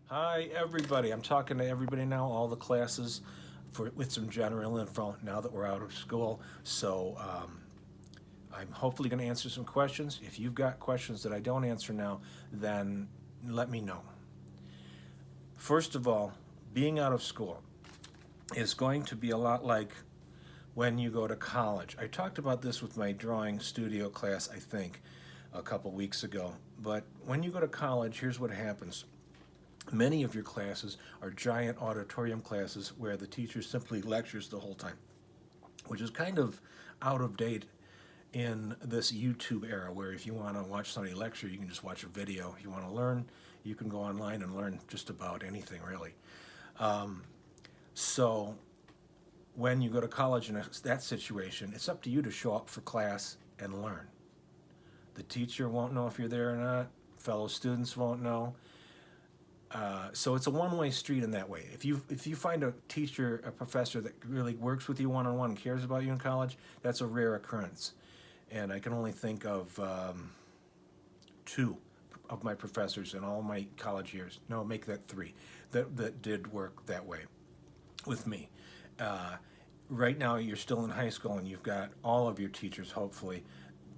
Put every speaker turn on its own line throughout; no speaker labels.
Hi, everybody. I'm talking to everybody now, all the classes, with some general info now that we're out of school. I'm hopefully going to answer some questions. If you've got questions that I don't answer now, then let me know. First of all, being out of school is going to be a lot like when you go to college. I talked about this with my drawing studio class, I think, a couple weeks ago. But when you go to college, here's what happens. Many of your classes are giant auditorium classes where the teacher simply lectures the whole time, which is kind of out of date in this YouTube era where if you want to watch somebody lecture, you can just watch a video. If you want to learn, you can go online and learn just about anything, really. So when you go to college in that situation, it's up to you to show up for class and learn. The teacher won't know if you're there or not. Fellow students won't know. So it's a one-way street in that way. If you find a teacher, a professor that really works with you one-on-one, cares about you in college, that's a rare occurrence. And I can only think of two of my professors in all my college years. No, make that three that did work that way with me. Right now, you're still in high school, and you've got all of your teachers, hopefully,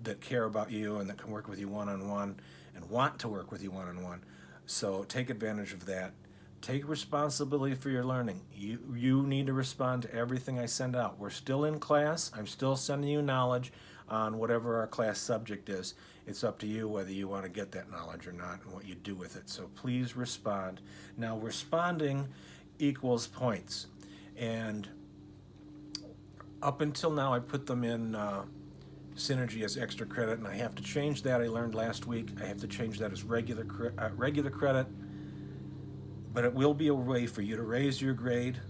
that care about you and that can work with you one-on-one and want to work with you one-on-one. So take advantage of that. Take responsibility for your learning. You need to respond to everything I send out. We're still in class. I'm still sending you knowledge on whatever our class subject is. It's up to you whether you want to get that knowledge or not and what you do with it. So please respond. Now, responding equals points. And up until now, I put them in Synergy as extra credit, and I have to change that. I learned last week I have to change that as regular credit, but it will be a way for you to raise your grade.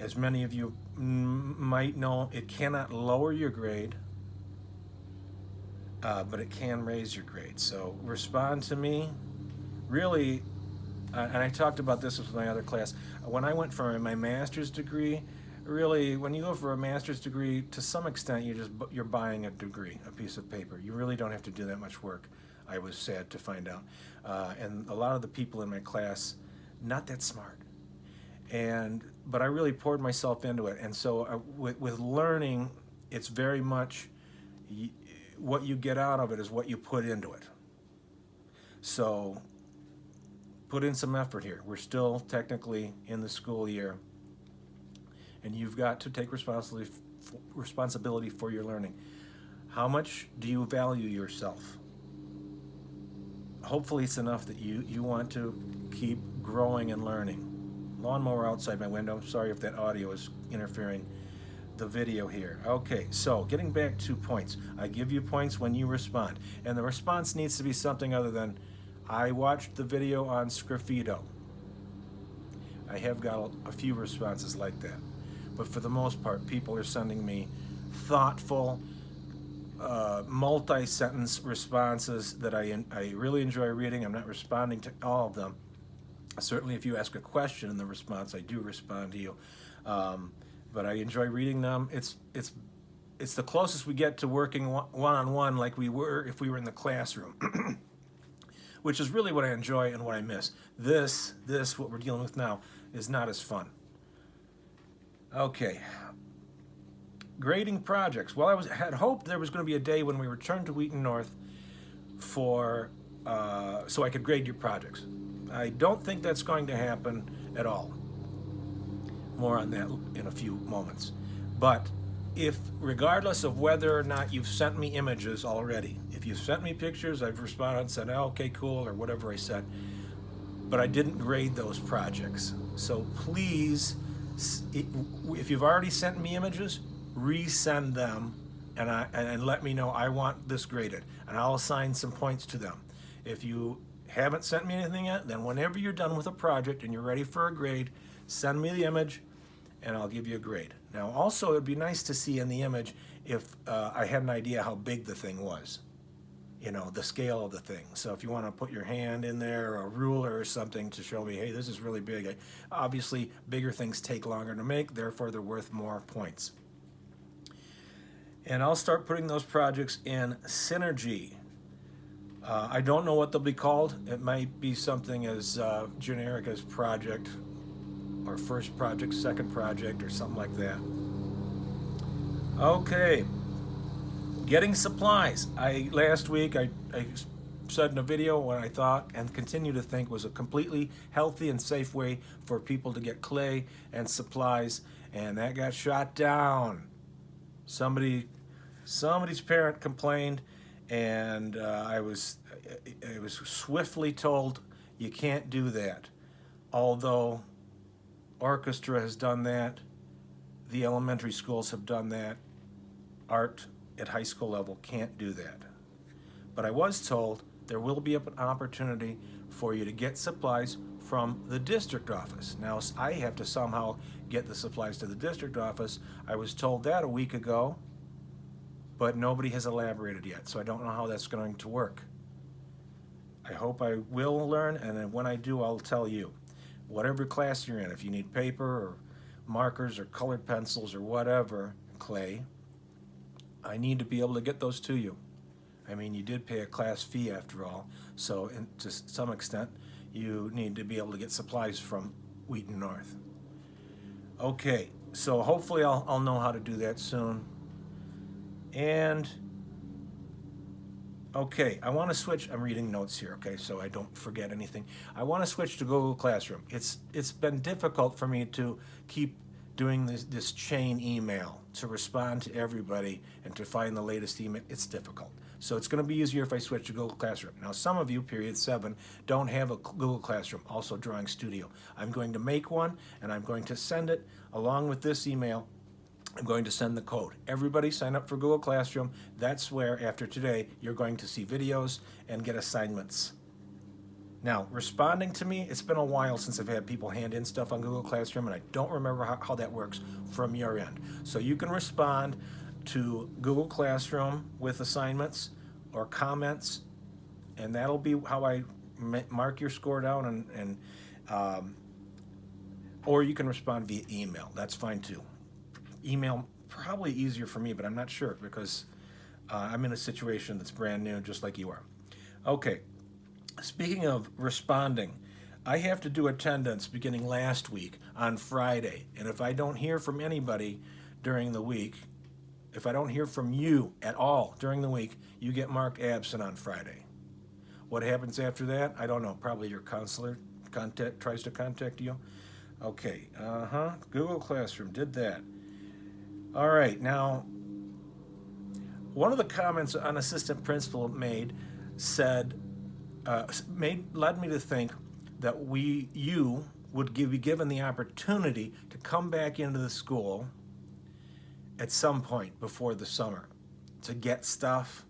As many of you might know, it cannot lower your grade, but it can raise your grade. So respond to me. Really, and I talked about this with my other class. When I went for my master's degree, really, when you go for a master's degree, to some extent, you're buying a degree, a piece of paper. You really don't have to do that much work. I was sad to find out, and a lot of the people in my class, not that smart, but I really poured myself into it. And so, with learning, it's very much what you get out of it is what you put into it. So, put in some effort here. We're still technically in the school year. And you've got to take responsibility for your learning. How much do you value yourself? Hopefully it's enough that you want to keep growing and learning. Lawnmower outside my window. Sorry if that audio is interfering the video here. Okay, so getting back to points. I give you points when you respond. And the response needs to be something other than, I watched the video on Sgraffito. I have got a few responses like that. But for the most part, people are sending me thoughtful, multi-sentence responses that I really enjoy reading. I'm not responding to all of them. Certainly, if you ask a question in the response, I do respond to you. But I enjoy reading them. It's the closest we get to working one-on-one like we were if we were in the classroom, which is really what I enjoy and what I miss. This, what we're dealing with now, is not as fun. Okay, grading projects. Well, had hoped there was going to be a day when we returned to Wheaton North so I could grade your projects. I don't think that's going to happen at all. More on that in a few moments. But regardless of whether or not you've sent me images already, if you've sent me pictures, I've responded and said, oh, okay, cool, or whatever I said, but I didn't grade those projects. So please, if you've already sent me images, resend them and let me know I want this graded, and I'll assign some points to them. If you haven't sent me anything yet, then whenever you're done with a project and you're ready for a grade, send me the image and I'll give you a grade. Now also, it'd be nice to see in the image if I had an idea how big the thing was, the scale of the thing. So if you want to put your hand in there or a ruler or something to show me, hey, this is really big. Obviously, bigger things take longer to make, therefore they're worth more points. And I'll start putting those projects in Synergy. I don't know what they'll be called. It might be something as generic as project, or first project, second project, or something like that. Okay, getting supplies. Last week I said in a video what I thought and continue to think was a completely healthy and safe way for people to get clay and supplies, and that got shot down. Somebody's parent complained, and I was swiftly told you can't do that. Although orchestra has done that, the elementary schools have done that, art at high school level can't do that. But I was told there will be an opportunity for you to get supplies from the district office. Now, I have to somehow get the supplies to the district office. I was told that a week ago, but nobody has elaborated yet, so I don't know how that's going to work. I hope I will learn, and then when I do, I'll tell you. Whatever class you're in, if you need paper or markers or colored pencils or whatever, clay, I need to be able to get those to you. I mean, you did pay a class fee after all, so to some extent, you need to be able to get supplies from Wheaton North. Okay, so hopefully I'll know how to do that soon. And, okay, I want to switch. I'm reading notes here, okay, so I don't forget anything. I want to switch to Google Classroom. It's been difficult for me to keep doing this chain email, to respond to everybody and to find the latest email. It's difficult. So it's going to be easier if I switch to Google Classroom. Now, some of you, period 7, don't have a Google Classroom, also Drawing Studio. I'm going to make one, and I'm going to send it along with this email. I'm going to send the code. Everybody sign up for Google Classroom. That's where, after today, you're going to see videos and get assignments. Now, responding to me, it's been a while since I've had people hand in stuff on Google Classroom, and I don't remember how that works from your end. So you can respond to Google Classroom with assignments or comments, and that'll be how I mark your score down, or you can respond via email. That's fine too. Email probably easier for me, but I'm not sure because I'm in a situation that's brand new, just like you are. Okay, speaking of responding, I have to do attendance beginning last week on Friday, and if I don't hear from anybody during the week, if I don't hear from you at all during the week, you get marked absent on Friday. What happens after that? I don't know. Probably your counselor tries to contact you. Okay, Google Classroom did that. All right, now, one of the comments an assistant principal made said, led me to think that you would be given the opportunity to come back into the school at some point before the summer to get stuff.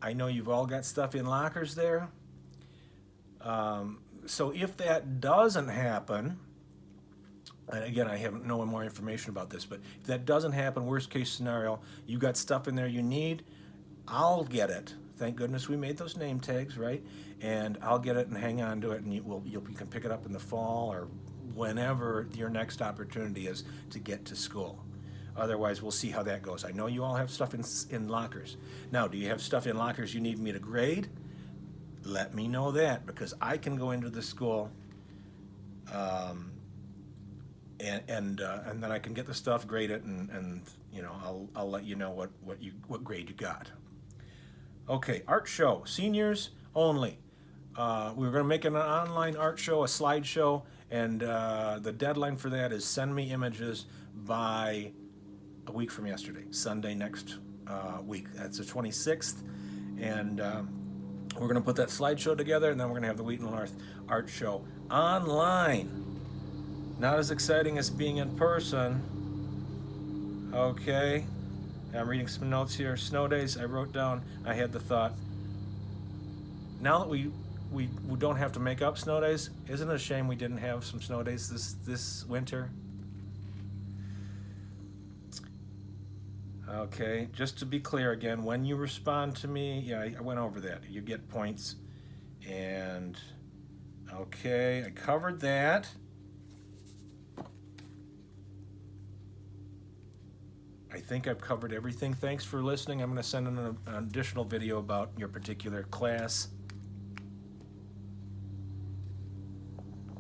I know you've all got stuff in lockers there. So if that doesn't happen, and again, I have no more information about this, but if that doesn't happen, worst case scenario, you got stuff in there you need, I'll get it. Thank goodness we made those name tags, right? And I'll get it and hang on to it, and you can pick it up in the fall or whenever your next opportunity is to get to school. Otherwise, we'll see how that goes. I know you all have stuff in lockers. Now, do you have stuff in lockers you need me to grade? Let me know that, because I can go into the school and then I can get the stuff, grade it, and I'll let you know what grade you got. Okay, art show, seniors only. We were going to make an online art show, a slideshow, and the deadline for that is send me images by a week from yesterday, Sunday next week. That's the 26th, and we're going to put that slideshow together, and then we're going to have the Wheaton North art show online. Not as exciting as being in person. Okay, I'm reading some notes here. Snow days, I wrote down, I had the thought, now that we don't have to make up snow days, isn't it a shame we didn't have some snow days this winter? Okay, just to be clear again, when you respond to me, yeah, I went over that. You get points. And, okay, I covered that. I think I've covered everything. Thanks for listening. I'm going to send in an additional video about your particular class.